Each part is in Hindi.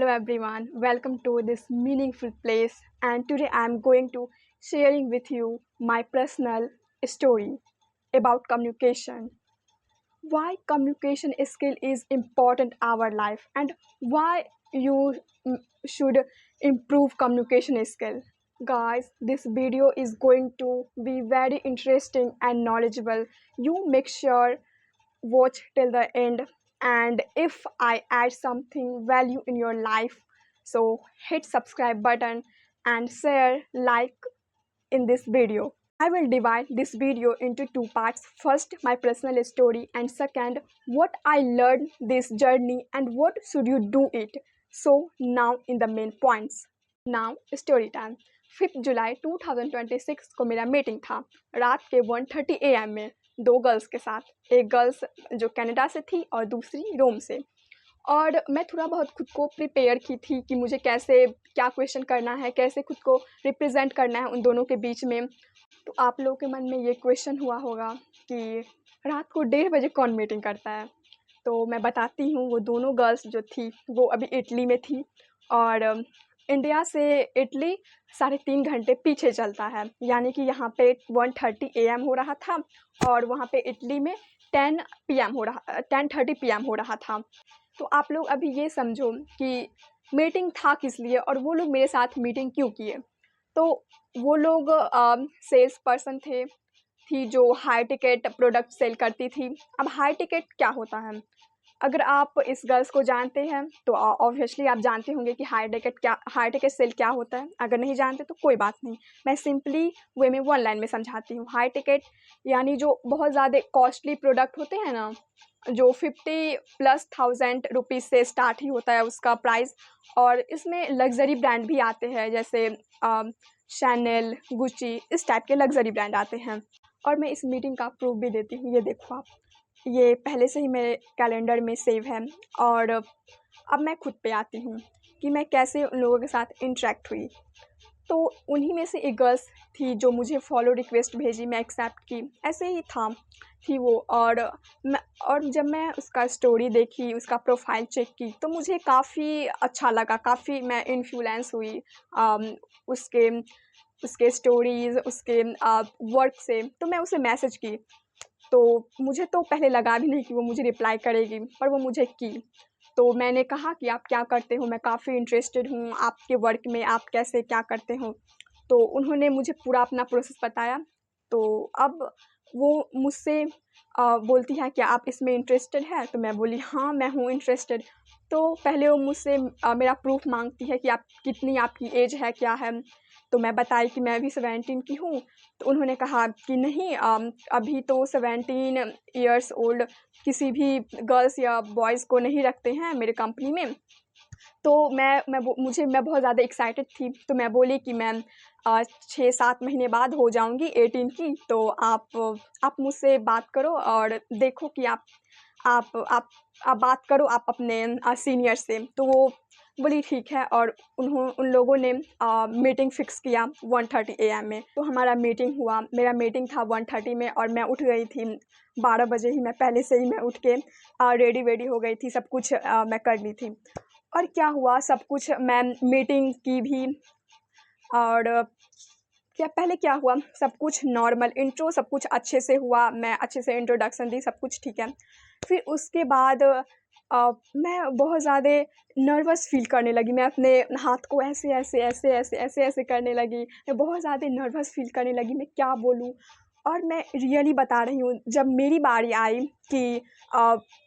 everyone, welcome to this meaningful place, and today I am going to sharing with you my personal story about communication. Why communication skill is important in our life and why you should improve communication skill. Guys, this video is going to be very interesting and knowledgeable. You make sure watch till the end, and if I add something value in your life, so hit subscribe button and share like in this video. I will divide this video into two parts. First, my personal story, and second, what I learned this journey and what should you do it. So now in the main points. Now story time. 5 जुलाई 2026 को मेरा मीटिंग था रात के 1:30 AM में, दो गर्ल्स के साथ। एक गर्ल्स जो कनाडा से थी और दूसरी रोम से। और मैं थोड़ा बहुत खुद को प्रिपेयर की थी कि मुझे कैसे क्या क्वेश्चन करना है, कैसे खुद को रिप्रेजेंट करना है उन दोनों के बीच में। तो आप लोगों के मन में ये क्वेश्चन हुआ होगा कि रात को 1:30 बजे कौन मीटिंग करता है। तो मैं बताती हूँ, वो दोनों गर्ल्स जो थी वो अभी इटली में थी और इंडिया से इटली 3.5 घंटे पीछे चलता है, यानी कि यहाँ पे 1:30 AM हो रहा था और वहाँ पे इटली में 10:30 PM हो रहा था। तो आप लोग अभी ये समझो कि मीटिंग था किस लिए और वो लोग मेरे साथ मीटिंग क्यों किए। तो वो लोग सेल्स पर्सन थी जो हाई टिकट प्रोडक्ट सेल करती थी। अब हाई टिकट क्या होता है, अगर आप इस गर्ल्स को जानते हैं तो ऑब्वियसली आप जानते होंगे कि हाई टिकट सेल क्या होता है। अगर नहीं जानते तो कोई बात नहीं, मैं सिंपली वे में 1 लाइन में समझाती हूँ। हाई टिकट यानी जो बहुत ज़्यादा कॉस्टली प्रोडक्ट होते हैं ना, जो 50+ रुपीज़ से स्टार्ट ही होता है उसका प्राइस, और इसमें लग्जरी ब्रांड भी आते हैं जैसे शैनल, गुची, इस टाइप के लग्जरी ब्रांड आते हैं। और मैं इस मीटिंग का प्रूफ भी देती हूँ, ये देखो आप, ये पहले से ही मेरे कैलेंडर में सेव है। और अब मैं खुद पे आती हूँ कि मैं कैसे उन लोगों के साथ इंटरेक्ट हुई। तो उन्हीं में से एक गर्ल्स थी जो मुझे फॉलो रिक्वेस्ट भेजी, मैं एक्सेप्ट की, ऐसे ही थी वो। और जब मैं उसका स्टोरी देखी, उसका प्रोफाइल चेक की, तो मुझे काफ़ी अच्छा लगा, काफ़ी मैं इन्फ्लुएंस हुई उसके उसके स्टोरीज़, उसके वर्क से। तो मैं उसे मैसेज की, तो मुझे तो पहले लगा भी नहीं कि वो मुझे रिप्लाई करेगी, पर वो मुझे की। तो मैंने कहा कि आप क्या करते हो, मैं काफ़ी इंटरेस्टेड हूँ आपके वर्क में, आप कैसे क्या करते हो। तो उन्होंने मुझे पूरा अपना प्रोसेस बताया। तो अब वो मुझसे बोलती है कि आप इसमें इंटरेस्टेड है, तो मैं बोली हाँ मैं हूँ इंटरेस्टेड। तो पहले वो मुझसे मेरा प्रूफ मांगती है कि आप कितनी आपकी एज है, क्या है। तो मैं बताई कि मैं अभी 17 की हूँ। तो उन्होंने कहा कि नहीं, अभी तो 17 ईयर्स ओल्ड किसी भी गर्ल्स या बॉयज़ को नहीं रखते हैं मेरे कंपनी में। तो मैं बहुत ज़्यादा एक्साइटेड थी। तो मैं बोली कि मैम 6-7 महीने बाद हो जाऊँगी 18 की, तो आप मुझसे बात करो और देखो कि आप आप आप बात करो आप अपने सीनियर से। तो वो बोली ठीक है, और उन लोगों ने मीटिंग फ़िक्स किया 1:30 AM में। तो हमारा मीटिंग हुआ, मेरा मीटिंग था 1:30 में और मैं उठ गई थी 12 बजे ही। मैं पहले से ही मैं उठ के रेडी वेडी हो गई थी, सब कुछ मैं कर ली थी। और क्या हुआ, सब कुछ मैं मीटिंग की भी, और पहले क्या हुआ, सब कुछ नॉर्मल इंट्रो सब कुछ अच्छे से हुआ, मैं अच्छे से इंट्रोडक्शन दी, सब कुछ ठीक है। फिर उसके बाद मैं बहुत ज़्यादा नर्वस फ़ील करने लगी। मैं अपने हाथ को ऐसे करने लगी। मैं बहुत ज़्यादा नर्वस फ़ील करने लगी, मैं क्या बोलूँ। और मैं रियली बता रही हूँ, जब मेरी बारी आई कि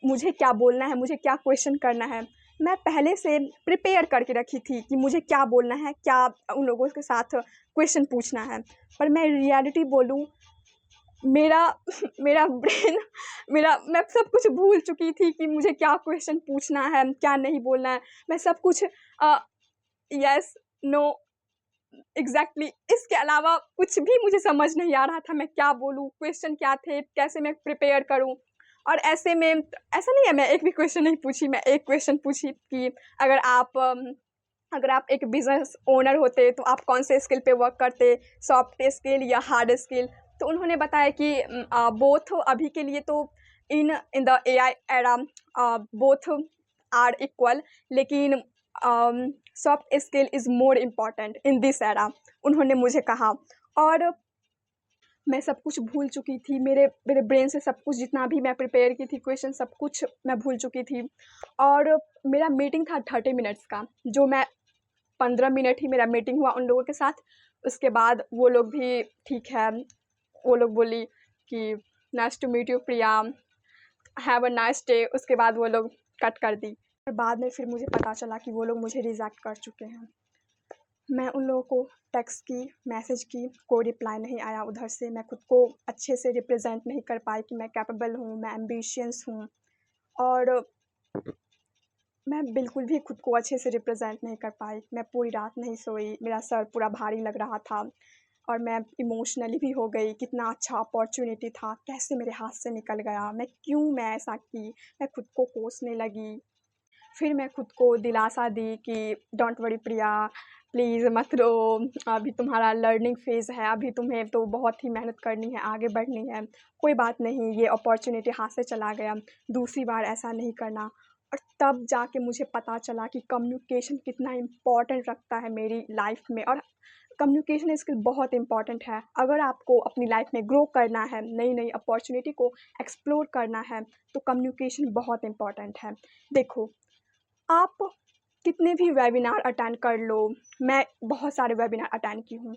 मुझे क्या बोलना है, मुझे क्या क्वेश्चन करना है, मैं पहले से प्रिपेयर करके रखी थी कि मुझे क्या बोलना है, क्या उन लोगों के साथ क्वेश्चन पूछना है। पर मैं रियलिटी बोलूँ, मेरा मेरा ब्रेन मैं सब कुछ भूल चुकी थी कि मुझे क्या क्वेश्चन पूछना है, क्या नहीं बोलना है। मैं सब कुछ यस, नो, एग्ज़ैक्टली, इसके अलावा कुछ भी मुझे समझ नहीं आ रहा था, मैं क्या बोलूँ, क्वेश्चन क्या थे, कैसे मैं प्रिपेयर करूँ। और ऐसे में ऐसा नहीं है मैं एक भी क्वेश्चन नहीं पूछी, मैं एक क्वेश्चन पूछी कि अगर आप एक बिज़नेस ओनर होते तो आप कौन से स्किल पे वर्क करते, सॉफ्ट स्किल या हार्ड स्किल। तो उन्होंने बताया कि बोथ अभी के लिए तो in the AI era both are equal, लेकिन soft skill is more important in this era, उन्होंने मुझे कहा। और मैं सब कुछ भूल चुकी थी, मेरे मेरे ब्रेन से सब कुछ जितना भी मैं प्रिपेयर की थी क्वेश्चन सब कुछ मैं भूल चुकी थी। और मेरा मीटिंग था 30 मिनट्स का, जो मैं 15 मिनट ही मेरा मीटिंग हुआ उन लोगों के साथ। उसके बाद वो लोग भी ठीक है, वो लोग बोली कि nice to meet you Priya, have a nice day. उसके बाद वो लोग कट कर दी। और बाद में फिर मुझे पता चला कि वो लोग मुझे रिजेक्ट कर चुके हैं। मैं उन लोगों को टेक्स्ट की, मैसेज की, कोई रिप्लाई नहीं आया उधर से। मैं खुद को अच्छे से रिप्रेजेंट नहीं कर पाई कि मैं कैपेबल हूँ, मैं एम्बिशियस हूँ। और मैं बिल्कुल भी खुद को अच्छे से रिप्रेजेंट नहीं कर पाई। मैं पूरी रात नहीं सोई, मेरा सर पूरा भारी लग रहा था और मैं इमोशनली भी हो गई। कितना अच्छा अपॉर्चुनिटी था, कैसे मेरे हाथ से निकल गया, मैं ऐसा की, मैं खुद को कोसने लगी। फिर मैं खुद को दिलासा दी कि डोंट वरी प्रिया, प्लीज़ मत रो, अभी तुम्हारा लर्निंग फ़ेज़ है, अभी तुम्हें तो बहुत ही मेहनत करनी है, आगे बढ़नी है। कोई बात नहीं, ये अपॉर्चुनिटी हाथ से चला गया, दूसरी बार ऐसा नहीं करना। और तब जाके मुझे पता चला कि कम्युनिकेशन कितना इम्पोर्टेंट रखता है मेरी लाइफ में। और कम्युनिकेशन स्किल बहुत इम्पॉर्टेंट है। अगर आपको अपनी लाइफ में ग्रो करना है, नई नई अपॉर्चुनिटी को एक्सप्लोर करना है, तो कम्युनिकेशन बहुत इम्पॉर्टेंट है। देखो, आप कितने भी वेबिनार अटेंड कर लो, मैं बहुत सारे वेबिनार अटेंड की हूँ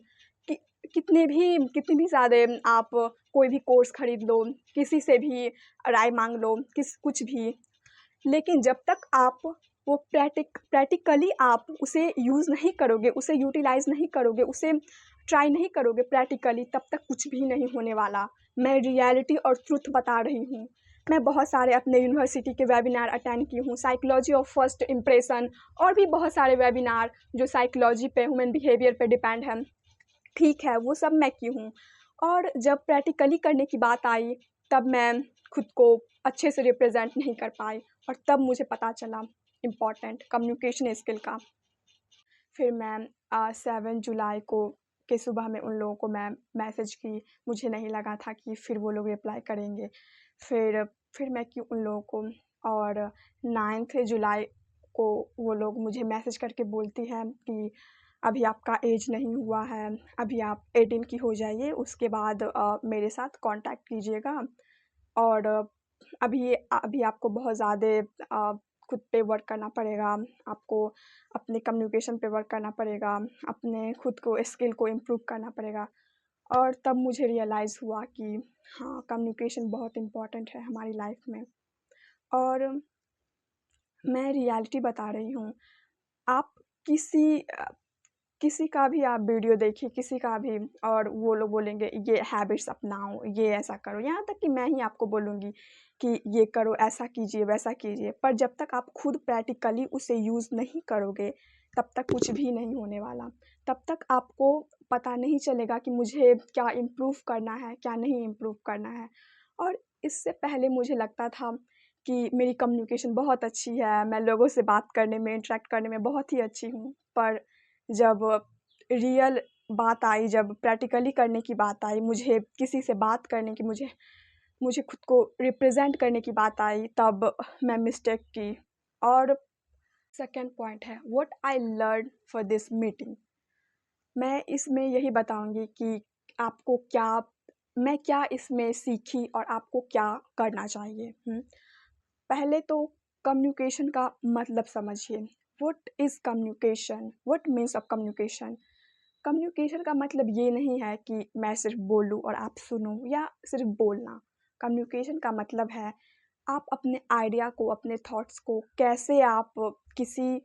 कि कितनी भी ज़्यादा आप कोई भी कोर्स खरीद लो, किसी से भी राय मांग लो, कुछ भी, लेकिन जब तक आप वो प्रैक्टिकली आप उसे यूज़ नहीं करोगे, उसे यूटिलाइज़ नहीं करोगे, उसे ट्राई नहीं करोगे प्रैक्टिकली, तब तक कुछ भी नहीं होने वाला। मैं रियलिटी और ट्रुथ बता रही हूँ। मैं बहुत सारे अपने यूनिवर्सिटी के वेबिनार अटेंड की हूँ, साइकोलॉजी ऑफ फर्स्ट इम्प्रेशन, और भी बहुत सारे वेबिनार जो साइकोलॉजी पे, ह्यूमन बिहेवियर पे डिपेंड है। ठीक है, वो सब मैं की हूँ। और जब प्रैक्टिकली करने की बात आई, तब मैं खुद को अच्छे से रिप्रेजेंट नहीं कर पाई। और तब मुझे पता चला इम्पॉर्टेंट कम्युनिकेशन स्किल का। फिर मैं 7 जुलाई को के सुबह में उन लोगों को मैं मैसेज की। मुझे नहीं लगा था कि फिर वो लोग रिप्लाई करेंगे। फिर मैं की उन लोगों को, और 9 जुलाई को वो लोग मुझे मैसेज करके बोलती हैं कि अभी आपका एज नहीं हुआ है, अभी आप 18 की हो जाइए, उसके बाद मेरे साथ कांटेक्ट कीजिएगा। और अभी आपको बहुत ज़्यादा खुद पे वर्क करना पड़ेगा, आपको अपने कम्युनिकेशन पे वर्क करना पड़ेगा, अपने खुद को स्किल को इम्प्रूव करना पड़ेगा। और तब मुझे रियलाइज़ हुआ कि हाँ, कम्युनिकेशन बहुत इम्पोर्टेंट है हमारी लाइफ में। और मैं रियलिटी बता रही हूँ। आप किसी किसी का भी आप वीडियो देखिए, किसी का भी, और वो लोग बोलेंगे ये हैबिट्स अपनाओ, ये ऐसा करो, यहाँ तक कि मैं ही आपको बोलूँगी कि ये करो, ऐसा कीजिए, वैसा कीजिए। पर जब तक आप खुद प्रैक्टिकली उसे यूज़ नहीं करोगे, तब तक कुछ भी नहीं होने वाला। तब तक आपको पता नहीं चलेगा कि मुझे क्या इम्प्रूव करना है, क्या नहीं इम्प्रूव करना है। और इससे पहले मुझे लगता था कि मेरी कम्युनिकेशन बहुत अच्छी है, मैं लोगों से बात करने में, इंटरैक्ट करने में बहुत ही अच्छी हूँ। पर जब रियल बात आई, जब प्रैक्टिकली करने की बात आई, मुझे किसी से बात करने की, मुझे मुझे खुद को रिप्रेजेंट करने की बात आई, तब मैं मिस्टेक की। और सेकंड पॉइंट है what I learn for this meeting. मैं इसमें यही बताऊंगी कि आपको क्या मैं क्या इसमें सीखी और आपको क्या करना चाहिए। पहले तो कम्युनिकेशन का मतलब समझिए। What is communication, what means of communication. Communication का मतलब ये नहीं है कि मैं सिर्फ बोलूँ और आप सुनो, या सिर्फ बोलना। कम्युनिकेशन का मतलब है आप अपने आइडिया को, अपने थॉट्स को कैसे आप किसी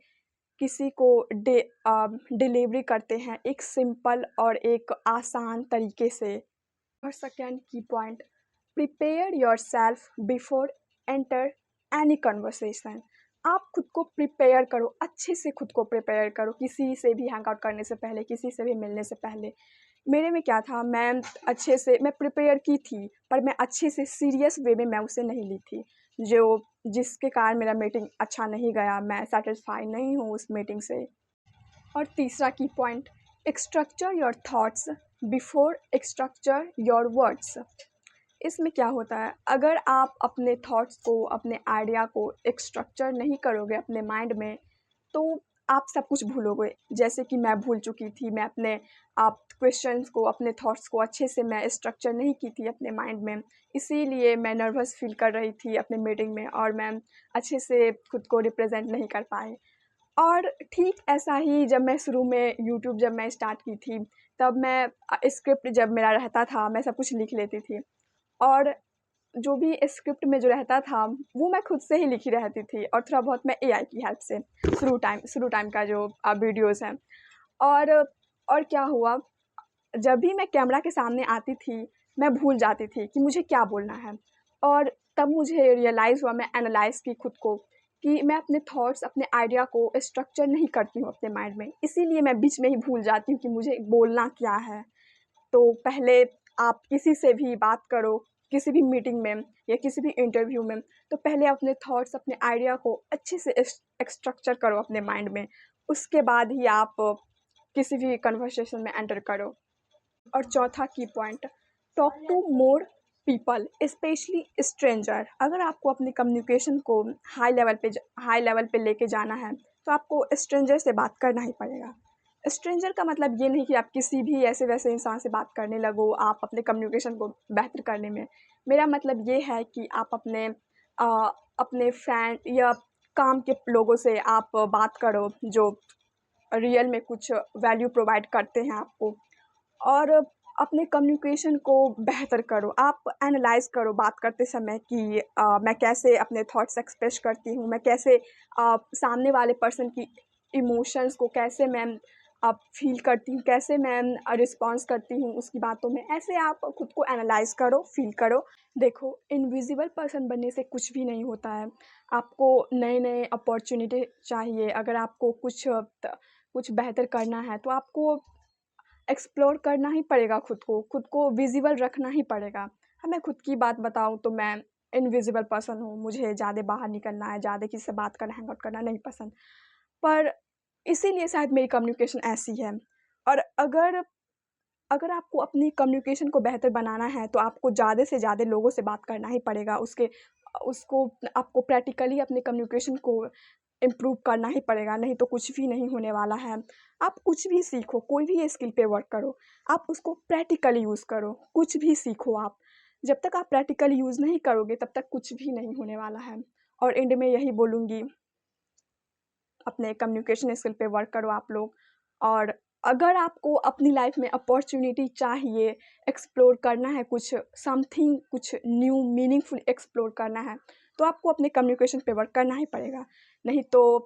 किसी को डिलीवरी करते हैं एक सिंपल और एक आसान तरीके से। और सेकेंड की point, prepare yourself before enter any conversation. आप खुद को प्रिपेयर करो, अच्छे से खुद को प्रिपेयर करो, किसी से भी हैंग आउट करने से पहले, किसी से भी मिलने से पहले। मेरे में क्या था, मैं प्रिपेयर की थी, पर मैं अच्छे से सीरियस वे में मैं उसे नहीं ली थी, जिसके कारण मेरा मीटिंग अच्छा नहीं गया, मैं सेटिस्फाई नहीं हूँ उस मीटिंग से। और तीसरा की point, structure your thoughts before structure your words. इसमें क्या होता है, अगर आप अपने थॉट्स को, अपने आइडिया को एक स्ट्रक्चर नहीं करोगे अपने माइंड में, तो आप सब कुछ भूलोगे। जैसे कि मैं भूल चुकी थी, मैं अपने क्वेश्चंस को, अपने थॉट्स को अच्छे से मैं स्ट्रक्चर नहीं की थी अपने माइंड में। इसीलिए मैं नर्वस फ़ील कर रही थी अपने मीटिंग में और मैं अच्छे से खुद को रिप्रेज़ेंट नहीं कर पाई। और ठीक ऐसा ही जब मैं शुरू में यूट्यूब जब मैं स्टार्ट की थी, तब मैं स्क्रिप्ट जब मेरा रहता था, मैं सब कुछ लिख लेती थी। और जो भी स्क्रिप्ट में जो रहता था, वो मैं खुद से ही लिखी रहती थी और थोड़ा बहुत मैं एआई की हेल्प से शुरू टाइम का जो वीडियोज़ हैं। और और क्या हुआ, जब भी मैं कैमरा के सामने आती थी, मैं भूल जाती थी कि मुझे क्या बोलना है। और तब मुझे रियलाइज़ हुआ, मैं एनालाइज़ की खुद को कि मैं अपने थॉट्स, अपने आइडिया को स्ट्रक्चर नहीं करती हूँ अपने माइंड में। इसीलिए मैं बीच में ही भूल जाती हूँ कि मुझे बोलना क्या है। तो पहले आप किसी से भी बात करो, किसी भी मीटिंग में या किसी भी इंटरव्यू में, तो पहले अपने थॉट्स, अपने आइडिया को अच्छे से स्ट्रक्चर करो अपने माइंड में। उसके बाद ही आप किसी भी कन्वर्सेशन में एंटर करो। और चौथा की point, talk to more people, specially stranger. अगर आपको अपनी कम्युनिकेशन को हाई लेवल पे लेके जाना है, तो आपको स्ट्रेंजर से बात करना ही पड़ेगा। स्ट्रेंजर का मतलब ये नहीं कि आप किसी भी ऐसे वैसे इंसान से बात करने लगो आप अपने कम्युनिकेशन को बेहतर करने में। मेरा मतलब ये है कि आप अपने फ्रेंड या काम के लोगों से आप बात करो, जो रियल में कुछ वैल्यू प्रोवाइड करते हैं आपको। और अपने कम्युनिकेशन को बेहतर करो। आप एनालाइज़ करो बात करते समय कि मैं कैसे अपने थॉट्स एक्सप्रेस करती हूँ, मैं कैसे सामने वाले पर्सन की इमोशंस को कैसे मैं फ़ील करती हूँ, कैसे मैं रिस्पॉन्स करती हूँ उसकी बातों में। ऐसे आप खुद को एनालाइज़ करो, फ़ील करो। देखो, इनविज़िबल पर्सन बनने से कुछ भी नहीं होता है। आपको नए-नए अपॉर्च्युनिटी चाहिए। अगर आपको कुछ बेहतर करना है, तो आपको एक्सप्लोर करना ही पड़ेगा खुद को विज़िबल रखना ही पड़ेगा। मैं खुद की बात बताऊँ तो मैं इनविज़िबल पर्सन हूँ, मुझे ज़्यादा बाहर निकलना है, ज़्यादा किसी से बात करना, हैंग आउट करना नहीं पसंद। पर इसीलिए शायद मेरी कम्युनिकेशन ऐसी है। और अगर अगर आपको अपनी कम्युनिकेशन को बेहतर बनाना है, तो आपको ज़्यादा से ज़्यादा लोगों से बात करना ही पड़ेगा। उसको आपको प्रैक्टिकली अपने कम्युनिकेशन को इम्प्रूव करना ही पड़ेगा, नहीं तो कुछ भी नहीं होने वाला है। आप कुछ भी सीखो, कोई भी स्किल पे वर्क करो, आप उसको प्रैक्टिकली यूज़ करो, कुछ भी सीखो आप। जब तक आप प्रैक्टिकली यूज़ नहीं करोगे, तब तक कुछ भी नहीं होने वाला है। और एंड में यही बोलूँगी, अपने कम्युनिकेशन स्किल पे वर्क करो आप लोग। और अगर आपको अपनी लाइफ में अपॉर्च्युनिटी चाहिए, एक्सप्लोर करना है कुछ न्यू मीनिंगफुल एक्सप्लोर करना है, तो आपको अपने कम्युनिकेशन पे वर्क करना ही पड़ेगा। नहीं तो